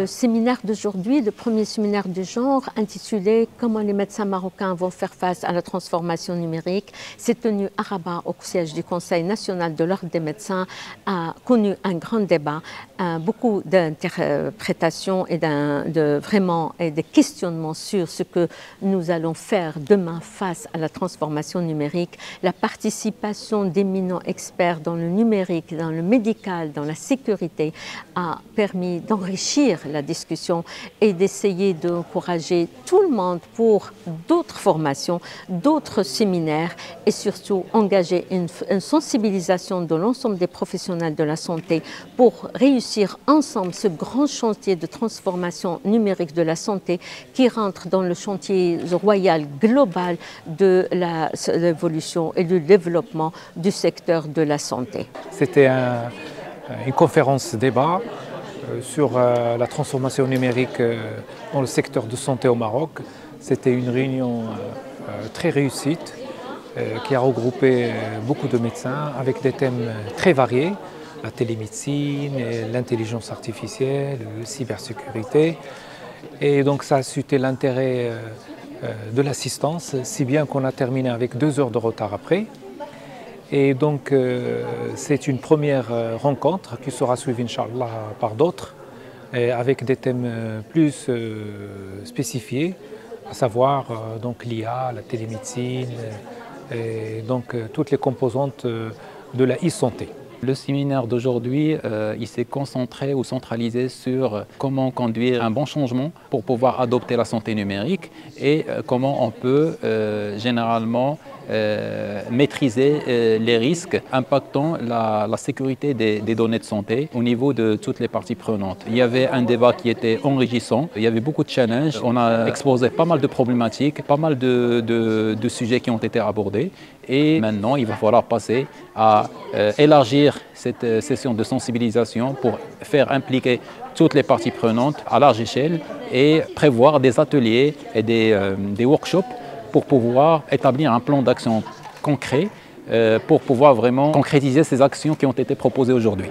Le séminaire d'aujourd'hui, le premier séminaire du genre intitulé « Comment les médecins marocains vont faire face à la transformation numérique », s'est tenu à Rabat au siège du Conseil national de l'Ordre des médecins, a connu un grand débat, beaucoup d'interprétations et des questionnements sur ce que nous allons faire demain face à la transformation numérique. La participation d'éminents experts dans le numérique, dans le médical, dans la sécurité a permis d'enrichir la discussion et d'essayer d'encourager tout le monde pour d'autres formations, d'autres séminaires et surtout engager une sensibilisation de l'ensemble des professionnels de la santé pour réussir ensemble ce grand chantier de transformation numérique de la santé qui rentre dans le chantier royal global de l'évolution et du développement du secteur de la santé. C'était une conférence débat sur la transformation numérique dans le secteur de santé au Maroc. C'était une réunion très réussite qui a regroupé beaucoup de médecins avec des thèmes très variés, la télémédecine, l'intelligence artificielle, la cybersécurité. Et donc ça a suscité l'intérêt de l'assistance, si bien qu'on a terminé avec 2 heures de retard après. Et donc c'est une première rencontre qui sera suivie, Inch'Allah, par d'autres, avec des thèmes plus spécifiés, à savoir donc l'IA, la télémédecine, et donc toutes les composantes de la e-santé. Le séminaire d'aujourd'hui, il s'est concentré ou centralisé sur comment conduire un bon changement pour pouvoir adopter la santé numérique et comment on peut généralement maîtriser les risques impactant la sécurité des données de santé au niveau de toutes les parties prenantes. Il y avait un débat qui était enrichissant, il y avait beaucoup de challenges, on a exposé pas mal de problématiques, pas mal de sujets qui ont été abordés et maintenant il va falloir passer à élargir cette session de sensibilisation pour faire impliquer toutes les parties prenantes à large échelle et prévoir des ateliers et des workshops pour pouvoir établir un plan d'action concret pour pouvoir vraiment concrétiser ces actions qui ont été proposées aujourd'hui.